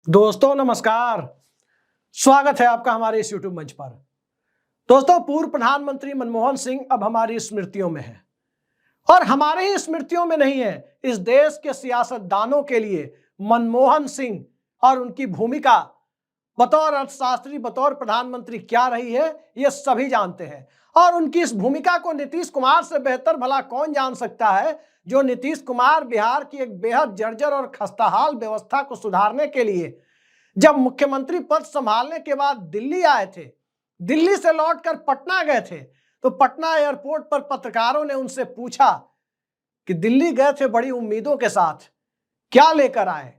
दोस्तों नमस्कार। स्वागत है आपका हमारे इस YouTube मंच पर। दोस्तों, पूर्व प्रधानमंत्री मनमोहन सिंह अब हमारी स्मृतियों में है और हमारे ही स्मृतियों में नहीं है। इस देश के सियासतदानों के लिए मनमोहन सिंह और उनकी भूमिका बतौर अर्थशास्त्री, बतौर प्रधानमंत्री क्या रही है, ये सभी जानते हैं। और उनकी इस भूमिका को नीतीश कुमार से बेहतर भला कौन जान सकता है, जो नीतीश कुमार बिहार की एक बेहद जर्जर और खस्ताहाल व्यवस्था को सुधारने के लिए जब मुख्यमंत्री पद संभालने के बाद दिल्ली आए थे, दिल्ली से लौटकर पटना गए थे, तो पटना एयरपोर्ट पर पत्रकारों ने उनसे पूछा कि दिल्ली गए थे बड़ी उम्मीदों के साथ, क्या लेकर आए?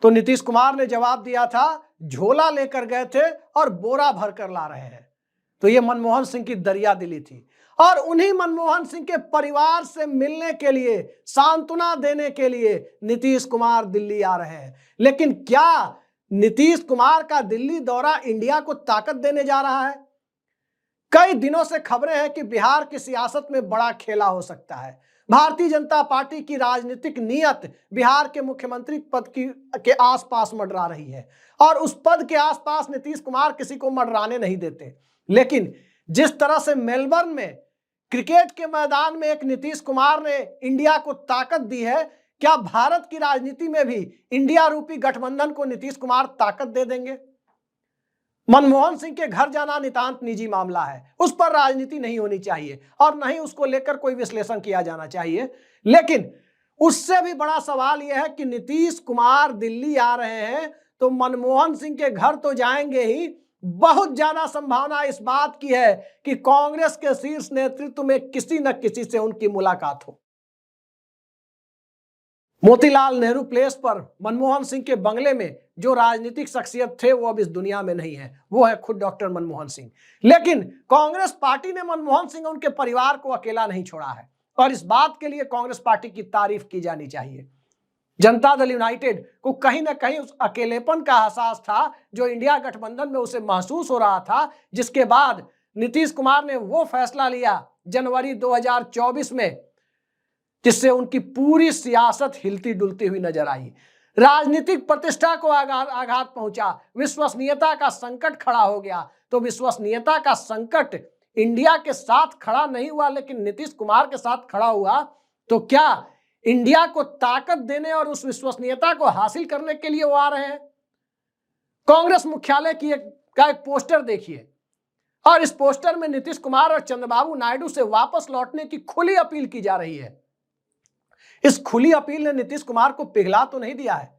तो नीतीश कुमार ने जवाब दिया था, झोला लेकर गए थे और बोरा भर कर ला रहे हैं। तो ये मनमोहन सिंह की दरिया दिली थी। और उन्हीं मनमोहन सिंह के परिवार से मिलने के लिए, सांत्वना देने के लिए नीतीश कुमार दिल्ली आ रहे हैं। लेकिन क्या नीतीश कुमार का दिल्ली दौरा इंडिया को ताकत देने जा रहा है? कई दिनों से खबरें हैं कि बिहार की सियासत में बड़ा खेला हो सकता है। भारतीय जनता पार्टी की राजनीतिक नीयत बिहार के मुख्यमंत्री पद के आसपास मंडरा रही है और उस पद के आसपास नीतीश कुमार किसी को मंडराने नहीं देते। लेकिन जिस तरह से मेलबर्न में क्रिकेट के मैदान में एक नीतीश कुमार ने इंडिया को ताकत दी है, क्या भारत की राजनीति में भी इंडिया रूपी गठबंधन को नीतीश कुमार ताकत दे देंगे? मनमोहन सिंह के घर जाना नितांत निजी मामला है, उस पर राजनीति नहीं होनी चाहिए और न ही उसको लेकर कोई विश्लेषण किया जाना चाहिए। लेकिन उससे भी बड़ा सवाल यह है कि नीतीश कुमार दिल्ली आ रहे हैं तो मनमोहन सिंह के घर तो जाएंगे ही, बहुत ज्यादा संभावना इस बात की है कि कांग्रेस के शीर्ष नेतृत्व में किसी न किसी से उनकी मुलाकात हो। मोतीलाल नेहरू प्लेस पर मनमोहन सिंह के बंगले में जो राजनीतिक शख्सियत थे वो अब इस दुनिया में नहीं है, वो है खुद डॉक्टर मनमोहन सिंह। लेकिन कांग्रेस पार्टी ने मनमोहन सिंह और उनके परिवार को अकेला नहीं छोड़ा है और इस बात के लिए कांग्रेस पार्टी की तारीफ की जानी चाहिए। जनता दल यूनाइटेड को कहीं ना कहीं उस अकेलेपन का एहसास था जो इंडिया गठबंधन में उसे महसूस हो रहा था, जिसके बाद नीतीश कुमार ने वो फैसला लिया जनवरी 2024 में जिससे उनकी पूरी सियासत हिलती डुलती हुई नजर आई। राजनीतिक प्रतिष्ठा को आघात पहुंचा, विश्वसनीयता का संकट खड़ा हो गया। तो विश्वसनीयता का संकट इंडिया के साथ खड़ा नहीं हुआ लेकिन नीतीश कुमार के साथ खड़ा हुआ। तो क्या इंडिया को ताकत देने और उस विश्वसनीयता को हासिल करने के लिए वो आ रहे हैं? कांग्रेस मुख्यालय की एक पोस्टर देखिए और इस पोस्टर में नीतीश कुमार और चंद्रबाबू नायडू से वापस लौटने की खुली अपील की जा रही है। इस खुली अपील ने नीतीश कुमार को पिघला तो नहीं दिया है।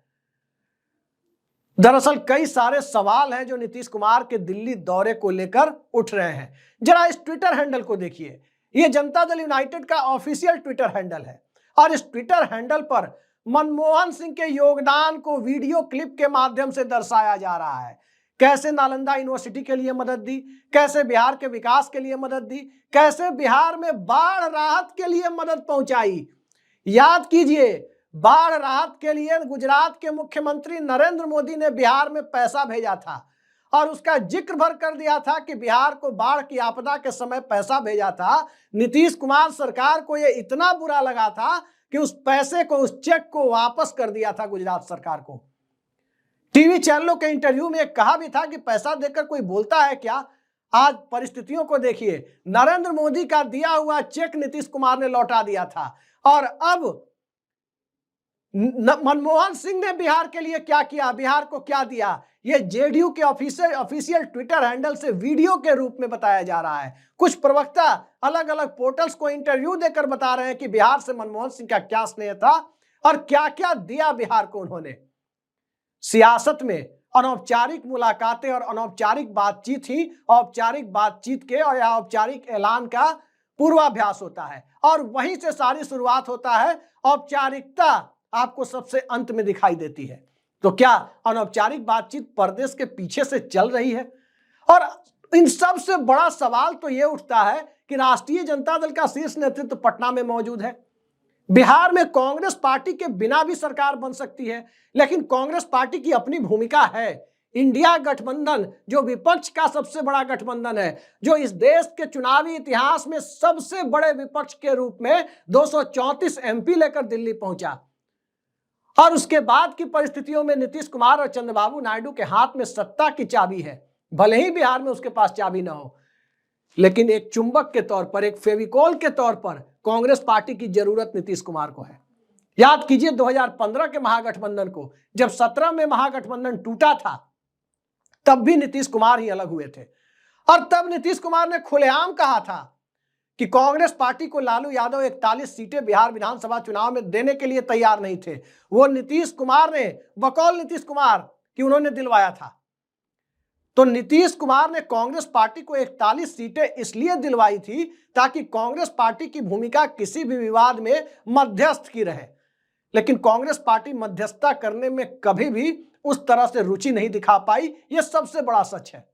दरअसल कई सारे सवाल हैं जो नीतीश कुमार के दिल्ली दौरे को लेकर उठ रहे हैं। जरा इस ट्विटर हैंडल को देखिए, यह जनता दल यूनाइटेड का ऑफिशियल ट्विटर हैंडल है और इस ट्विटर हैंडल पर मनमोहन सिंह के योगदान को वीडियो क्लिप के माध्यम से दर्शाया जा रहा है। कैसे नालंदा यूनिवर्सिटी के लिए मदद दी, कैसे बिहार के विकास के लिए मदद दी, कैसे बिहार में बाढ़ राहत के लिए मदद पहुंचाई। याद कीजिए, बाढ़ राहत के लिए गुजरात के मुख्यमंत्री नरेंद्र मोदी ने बिहार में पैसा भेजा था और उसका जिक्र भर कर दिया था कि बिहार को बाढ़ की आपदा के समय पैसा भेजा था। नीतीश कुमार सरकार को यह इतना बुरा लगा था कि उस पैसे को, उस चेक को वापस कर दिया था गुजरात सरकार को। टीवी चैनलों के इंटरव्यू में कहा भी था कि पैसा देकर कोई बोलता है क्या। आज परिस्थितियों को देखिए, नरेंद्र मोदी का दिया हुआ चेक नीतीश कुमार ने लौटा दिया था और अब मनमोहन सिंह ने बिहार के लिए क्या किया, बिहार को क्या दिया, यह जेडीयू के ऑफिशियल ट्विटर हैंडल से वीडियो के रूप में बताया जा रहा है। कुछ प्रवक्ता अलग अलग पोर्टल्स को इंटरव्यू देकर बता रहे हैं कि बिहार से मनमोहन सिंह का क्या स्नेह था और क्या क्या दिया बिहार को उन्होंने। सियासत में अनौपचारिक मुलाकातें और अनौपचारिक बातचीत ही औपचारिक बातचीत के और औपचारिक ऐलान का पूर्वाभ्यास होता है और वहीं से सारी शुरुआत होता है। औपचारिकता आपको सबसे अंत में दिखाई देती है। तो क्या अनौपचारिक बातचीत परदेश के पीछे से चल रही है? और इन सब से बड़ा सवाल तो यह उठता है कि राष्ट्रीय जनता दल का शीर्ष नेतृत्व पटना में मौजूद है। बिहार में कांग्रेस पार्टी के बिना भी सरकार बन सकती है, लेकिन कांग्रेस पार्टी की अपनी भूमिका है। इंडिया गठबंधन जो विपक्ष का सबसे बड़ा गठबंधन है, जो इस देश के चुनावी इतिहास में सबसे बड़े विपक्ष के रूप में 234 एमपी लेकर दिल्ली पहुंचा और उसके बाद की परिस्थितियों में नीतीश कुमार और चंद्रबाबू नायडू के हाथ में सत्ता की चाबी है। भले ही बिहार में उसके पास चाबी ना हो, लेकिन एक चुंबक के तौर पर, एक फेविकॉल के तौर पर कांग्रेस पार्टी की जरूरत नीतीश कुमार को है। याद कीजिए 2015 के महागठबंधन को, जब 17 में महागठबंधन टूटा था, तब भी नीतीश कुमार ही अलग हुए थे। और तब नीतीश कुमार ने खुलेआम कहा था कि कांग्रेस पार्टी को लालू यादव 41 सीटें बिहार विधानसभा चुनाव में देने के लिए तैयार नहीं थे। वो नीतीश कुमार ने, बकौल नीतीश कुमार कि उन्होंने दिलवाया था। तो नीतीश कुमार ने कांग्रेस पार्टी को 41 सीटें इसलिए दिलवाई थी ताकि कांग्रेस पार्टी की भूमिका किसी भी विवाद में मध्यस्थ की रहे। लेकिन कांग्रेस पार्टी मध्यस्थता करने में कभी भी उस तरह से रुचि नहीं दिखा पाई, यह सबसे बड़ा सच है।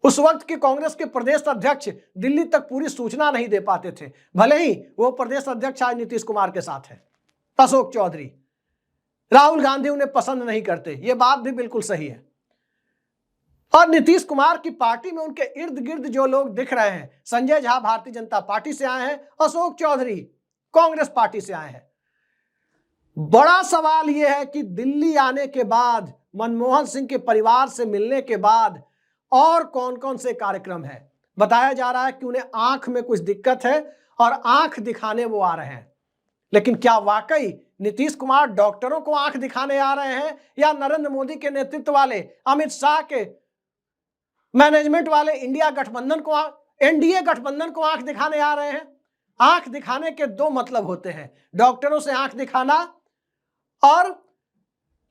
उस वक्त के कांग्रेस के प्रदेश अध्यक्ष दिल्ली तक पूरी सूचना नहीं दे पाते थे, भले ही वो प्रदेश अध्यक्ष आज नीतीश कुमार के साथ है। अशोक चौधरी, राहुल गांधी उन्हें पसंद नहीं करते, ये बात भी बिल्कुल सही है। और नीतीश कुमार की पार्टी में उनके इर्द गिर्द जो लोग दिख रहे हैं, संजय झा भारतीय जनता पार्टी से आए हैं, अशोक चौधरी कांग्रेस पार्टी से आए हैं। बड़ा सवाल यह है कि दिल्ली आने के बाद, मनमोहन सिंह के परिवार से मिलने के बाद और कौन कौन से कार्यक्रम है। बताया जा रहा है कि उन्हें आंख में कुछ दिक्कत है और आंख दिखाने वो आ रहे हैं। लेकिन क्या वाकई नीतीश कुमार डॉक्टरों को आंख दिखाने आ रहे हैं, या नरेंद्र मोदी के नेतृत्व वाले, अमित शाह के मैनेजमेंट वाले इंडिया गठबंधन को, एनडीए गठबंधन को आंख दिखाने आ रहे हैं? आंख दिखाने के दो मतलब होते हैं, डॉक्टरों से आंख दिखाना और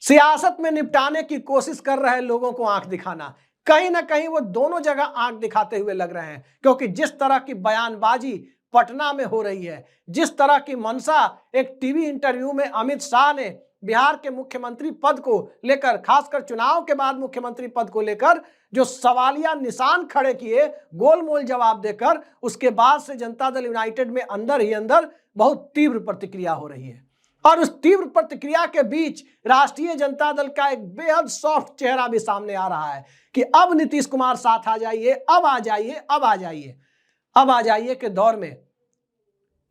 सियासत में निपटाने की कोशिश कर रहे लोगों को आंख दिखाना। कहीं ना कहीं वो दोनों जगह आंख दिखाते हुए लग रहे हैं, क्योंकि जिस तरह की बयानबाजी पटना में हो रही है, जिस तरह की मंशा एक टीवी इंटरव्यू में अमित शाह ने बिहार के मुख्यमंत्री पद को लेकर, खासकर चुनाव के बाद मुख्यमंत्री पद को लेकर जो सवालिया निशान खड़े किए, गोलमोल जवाब देकर, उसके बाद से जनता दल यूनाइटेड में अंदर ही अंदर बहुत तीव्र प्रतिक्रिया हो रही है। और उस तीव्र प्रतिक्रिया के बीच राष्ट्रीय जनता दल का एक बेहद सॉफ्ट चेहरा भी सामने आ रहा है कि अब नीतीश कुमार साथ आ जाइए, अब आ जाइए, अब आ जाइए, अब आ जाइए के दौर में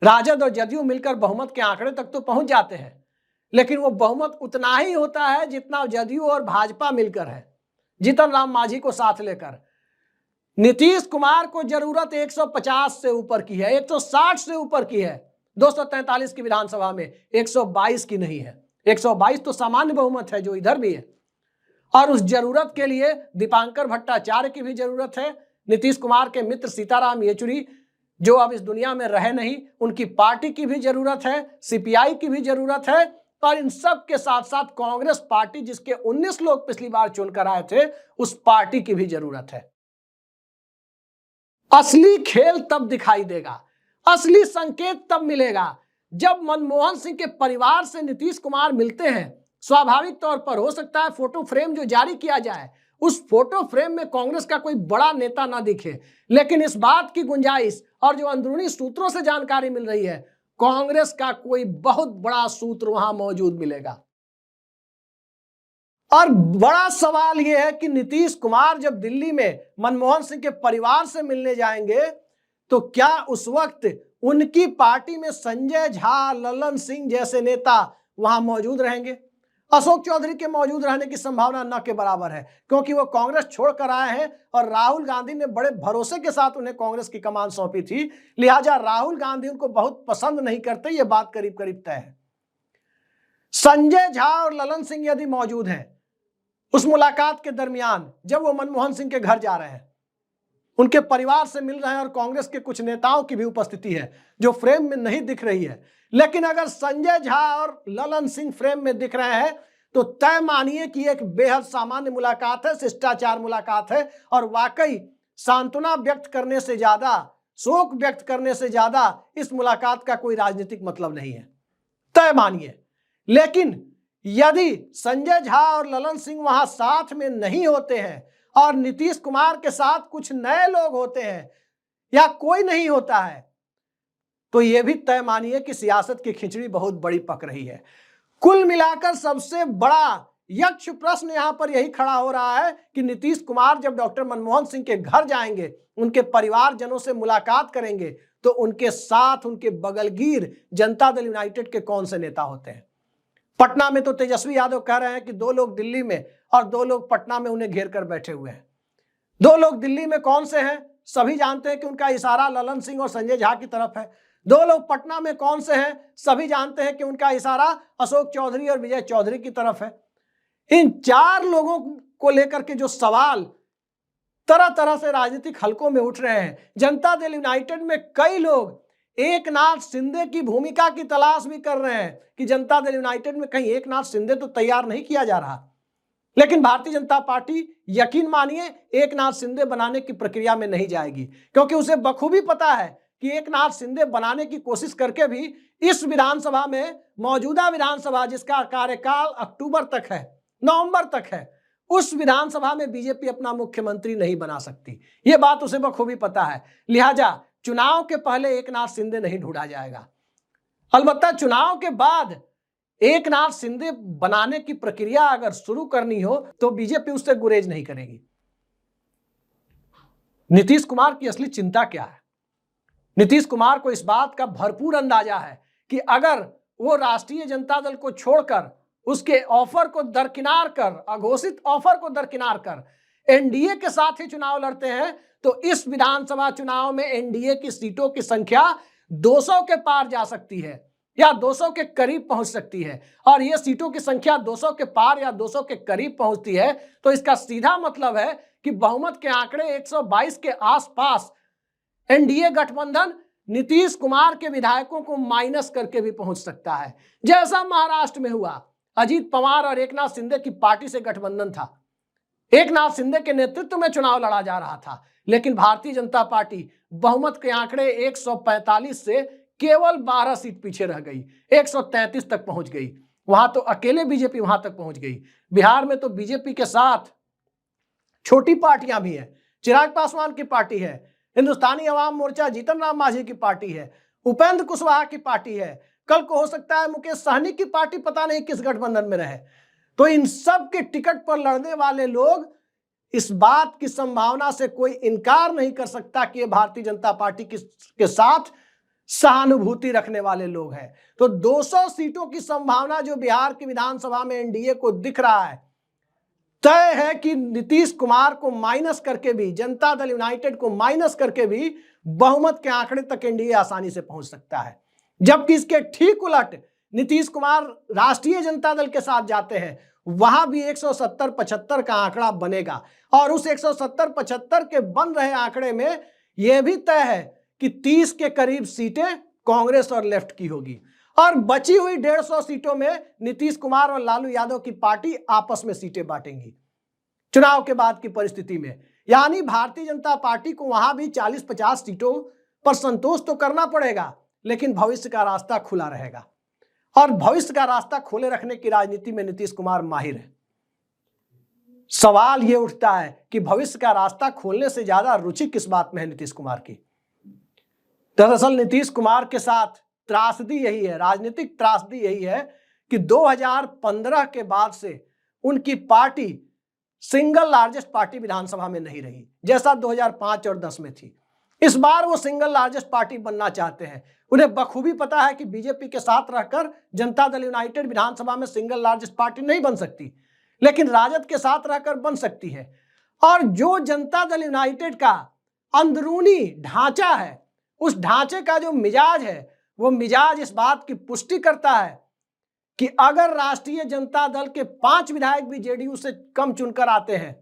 राजद और जदयू मिलकर बहुमत के आंकड़े तक तो पहुंच जाते हैं, लेकिन वो बहुमत उतना ही होता है जितना जदयू और भाजपा मिलकर है, जीतन राम मांझी को साथ लेकर। नीतीश कुमार को जरूरत 150 से ऊपर की है, 160 से ऊपर की है। 243 की विधानसभा में 122 की नहीं है। 122 तो सामान्य बहुमत है जो इधर भी है। और उस जरूरत के लिए दीपांकर भट्टाचार्य की भी जरूरत है, नीतीश कुमार के मित्र सीताराम येचुरी जो अब इस दुनिया में रहे नहीं, उनकी पार्टी की भी जरूरत है, सीपीआई की भी जरूरत है, और इन सब के साथ साथ कांग्रेस पार्टी जिसके 19 लोग पिछली बार चुनकर आए थे, उस पार्टी की भी जरूरत है। असली खेल तब दिखाई देगा, असली संकेत तब मिलेगा जब मनमोहन सिंह के परिवार से नीतीश कुमार मिलते हैं। स्वाभाविक तौर पर हो सकता है फोटो फ्रेम जो जारी किया जाए, उस फोटो फ्रेम में कांग्रेस का कोई बड़ा नेता ना दिखे, लेकिन इस बात की गुंजाइश और जो अंदरूनी सूत्रों से जानकारी मिल रही है, कांग्रेस का कोई बहुत बड़ा सूत्र वहां मौजूद मिलेगा। और बड़ा सवाल यह है कि नीतीश कुमार जब दिल्ली में मनमोहन सिंह के परिवार से मिलने जाएंगे, तो क्या उस वक्त उनकी पार्टी में संजय झा, ललन सिंह जैसे नेता वहां मौजूद रहेंगे? अशोक चौधरी के मौजूद रहने की संभावना न के बराबर है, क्योंकि वो कांग्रेस छोड़कर आए हैं और राहुल गांधी ने बड़े भरोसे के साथ उन्हें कांग्रेस की कमान सौंपी थी, लिहाजा राहुल गांधी उनको बहुत पसंद नहीं करते, ये बात करीब करीब तय है। संजय झा और ललन सिंह यदि मौजूद हैं उस मुलाकात के दरमियान, जब वो मनमोहन सिंह के घर जा रहे हैं, उनके परिवार से मिल रहे हैं, और कांग्रेस के कुछ नेताओं की भी उपस्थिति है जो फ्रेम में नहीं दिख रही है, लेकिन अगर संजय झा और ललन सिंह फ्रेम में दिख रहे हैं तो तय मानिए कि एक बेहद सामान्य मुलाकात है, शिष्टाचार मुलाकात है, और वाकई सांत्वना व्यक्त करने से ज्यादा, शोक व्यक्त करने से ज्यादा इस मुलाकात का कोई राजनीतिक मतलब नहीं है, तय मानिए। लेकिन यदि संजय झा और ललन सिंह वहां साथ में नहीं होते हैं और नीतीश कुमार के साथ कुछ नए लोग होते हैं या कोई नहीं होता है, तो यह भी तय मानिए कि सियासत की खिचड़ी बहुत बड़ी पक रही है। कुल मिलाकर सबसे बड़ा यक्ष प्रश्न यहां पर यही खड़ा हो रहा है कि नीतीश कुमार जब डॉक्टर मनमोहन सिंह के घर जाएंगे, उनके परिवारजनों से मुलाकात करेंगे, तो उनके साथ उनके बगलगीर जनता दल यूनाइटेड के कौन से नेता होते हैं? पटना में तो तेजस्वी यादव कह रहे हैं कि 2 लोग दिल्ली में और 2 लोग पटना में उन्हें घेर कर बैठे हुए हैं। 2 लोग दिल्ली में कौन से हैं? सभी जानते हैं कि उनका इशारा ललन सिंह और संजय झा की तरफ है। 2 लोग पटना में कौन से हैं? सभी जानते हैं कि उनका इशारा अशोक चौधरी और विजय चौधरी की तरफ है। इन 4 लोगों को लेकर के जो सवाल तरह तरह से राजनीतिक हलकों में उठ रहे हैं, जनता दल यूनाइटेड में कई लोग एकनाथ शिंदे की भूमिका की तलाश भी कर रहे हैं कि जनता दल यूनाइटेड में कहीं एकनाथ शिंदे तो तैयार नहीं किया जा रहा, लेकिन भारतीय जनता पार्टी यकीन मानिए एकनाथ शिंदे बनाने की प्रक्रिया में नहीं जाएगी, क्योंकि उसे बखूबी पता है कि एकनाथ शिंदे बनाने की कोशिश करके भी इस विधानसभा में, मौजूदा विधानसभा जिसका कार्यकाल अक्टूबर तक है, नवंबर तक है, उस विधानसभा में बीजेपी अपना मुख्यमंत्री नहीं बना सकती। यह बात उसे बखूबी पता है। लिहाजा चुनाव के पहले एकनाथ शिंदे नहीं ढूंढा जाएगा। अलबत्ता चुनाव के बाद एकनाथ शिंदे बनाने की प्रक्रिया अगर शुरू करनी हो तो बीजेपी उससे गुरेज नहीं करेगी। नीतीश कुमार की असली चिंता क्या है? नीतीश कुमार को इस बात का भरपूर अंदाजा है कि अगर वो राष्ट्रीय जनता दल को छोड़कर, उसके ऑफर को दरकिनार कर, अघोषित ऑफर को दरकिनार कर एनडीए के साथ ही चुनाव लड़ते हैं तो इस विधानसभा चुनाव में एनडीए की सीटों की संख्या 200 के पार जा सकती है या 200 के करीब पहुंच सकती है। और यह सीटों की संख्या 200 के पार या 200 के करीब पहुंचती है तो इसका सीधा मतलब है कि बहुमत के आंकड़े 122 के आसपास एनडीए गठबंधन नीतीश कुमार के विधायकों को माइनस करके भी पहुंच सकता है। जैसा महाराष्ट्र में हुआ, अजीत पवार और एकनाथ शिंदे की पार्टी से गठबंधन था, एकनाथ शिंदे के नेतृत्व में चुनाव लड़ा जा रहा था, लेकिन भारतीय जनता पार्टी बहुमत के आंकड़े 145 से केवल 12 सीट पीछे रह गई, 133 तक पहुंच गई। वहां तो अकेले बीजेपी वहां तक पहुंच गई। बिहार में तो बीजेपी के साथ छोटी पार्टियां भी हैं। चिराग पासवान की पार्टी है, हिंदुस्तानी अवाम मोर्चा जीतन राम मांझी की पार्टी है, उपेंद्र कुशवाहा की पार्टी है, कल को हो सकता है मुकेश सहनी की पार्टी पता नहीं किस गठबंधन में रहे। तो इन सब के टिकट पर लड़ने वाले लोग इस बात की संभावना से कोई इनकार नहीं कर सकता कि ये भारतीय जनता पार्टी के साथ सहानुभूति रखने वाले लोग हैं। तो 200 सीटों की संभावना जो बिहार की विधानसभा में एनडीए को दिख रहा है, तय है कि नीतीश कुमार को माइनस करके भी, जनता दल यूनाइटेड को माइनस करके भी बहुमत के आंकड़े तक एनडीए आसानी से पहुंच सकता है। जबकि इसके ठीक उलट नीतीश कुमार राष्ट्रीय जनता दल के साथ जाते हैं, वहां भी 170-75 का आंकड़ा बनेगा और उस 170-75 के बन रहे आंकड़े में यह भी तय है कि 30 के करीब सीटें कांग्रेस और लेफ्ट की होगी और बची हुई 150 सीटों में नीतीश कुमार और लालू यादव की पार्टी आपस में सीटें बांटेंगी चुनाव के बाद की परिस्थिति में। यानी भारतीय जनता पार्टी को वहां भी 40-50 सीटों पर संतोष तो करना पड़ेगा, लेकिन भविष्य का रास्ता खुला रहेगा और भविष्य का रास्ता खोले रखने की राजनीति में नीतीश कुमार माहिर है। सवाल यह उठता है कि भविष्य का रास्ता खोलने से ज्यादा रुचि किस बात में है नीतीश कुमार की? दरअसल नीतीश कुमार के साथ त्रासदी यही है, राजनीतिक त्रासदी यही है कि 2015 के बाद से उनकी पार्टी सिंगल लार्जेस्ट पार्टी विधानसभा में नहीं रही, जैसा 2005 और 10 में थी। इस बार वो सिंगल लार्जेस्ट पार्टी बनना चाहते हैं। उन्हें बखूबी पता है कि बीजेपी के साथ रहकर जनता दल यूनाइटेड विधानसभा में सिंगल लार्जेस्ट पार्टी नहीं बन सकती, लेकिन राजद के साथ रहकर बन सकती है। और जो जनता दल यूनाइटेड का अंदरूनी ढांचा है, उस ढांचे का जो मिजाज है, वो मिजाज इस बात की पुष्टि करता है कि अगर राष्ट्रीय जनता दल के 5 विधायक भी जेडीयू से कम चुनकर आते हैं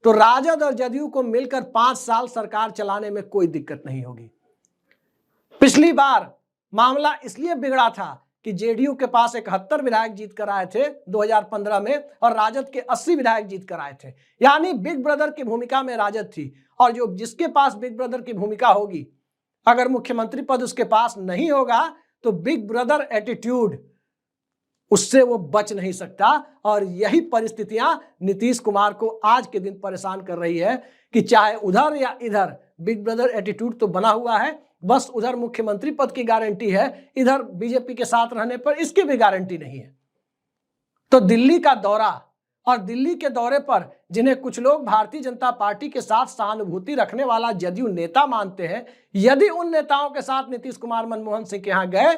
तो राजद और जदयू को मिलकर 5 साल सरकार चलाने में कोई दिक्कत नहीं होगी। पिछली बार मामला इसलिए बिगड़ा था कि जेडीयू के पास 71 विधायक जीत कर आए थे 2015 में और राजद के 80 विधायक जीत कर आए थे। यानी बिग ब्रदर की भूमिका में राजद थी और जो जिसके पास बिग ब्रदर की भूमिका होगी, अगर मुख्यमंत्री पद उसके पास नहीं होगा तो बिग ब्रदर एटीट्यूड उससे वो बच नहीं सकता। और यही परिस्थितियां नीतीश कुमार को आज के दिन परेशान कर रही है कि चाहे उधर या इधर बिग ब्रदर एटीट्यूड तो बना हुआ है, बस उधर मुख्यमंत्री पद की गारंटी है, इधर बीजेपी के साथ रहने पर इसकी भी गारंटी नहीं है। तो दिल्ली का दौरा और दिल्ली के दौरे पर जिन्हें कुछ लोग भारतीय जनता पार्टी के साथ सहानुभूति रखने वाला जदयू नेता मानते हैं, यदि उन नेताओं के साथ नीतीश कुमार मनमोहन सिंह के यहां गए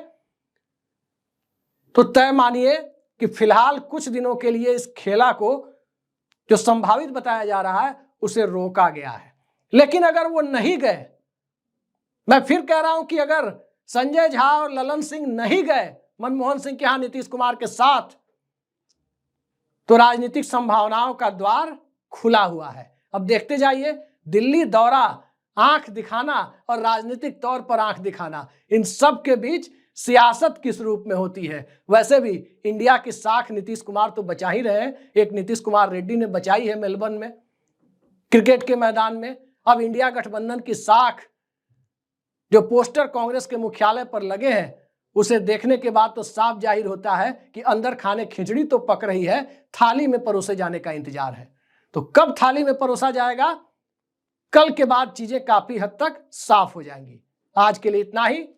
तो तय मानिए कि फिलहाल कुछ दिनों के लिए इस खेला को जो संभावित बताया जा रहा है उसे रोका गया है। लेकिन अगर वो नहीं गए, मैं फिर कह रहा हूं कि अगर संजय झा और ललन सिंह नहीं गए मनमोहन सिंह के यहां नीतीश कुमार के साथ, तो राजनीतिक संभावनाओं का द्वार खुला हुआ है। अब देखते जाइए, दिल्ली दौरा, आंख दिखाना और राजनीतिक तौर पर आंख दिखाना, इन सब के बीच सियासत किस रूप में होती है। वैसे भी इंडिया की साख नीतीश कुमार तो बचा ही रहे हैं, एक नीतीश कुमार रेड्डी ने बचाई है मेलबर्न में क्रिकेट के मैदान में। अब इंडिया गठबंधन की साख जो पोस्टर कांग्रेस के मुख्यालय पर लगे हैं, उसे देखने के बाद तो साफ जाहिर होता है कि अंदर खाने खिचड़ी तो पक रही है, थाली में परोसे जाने का इंतजार है। तो कब थाली में परोसा जाएगा, कल के बाद चीजें काफी हद तक साफ हो जाएंगी। आज के लिए इतना ही,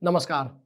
नमस्कार।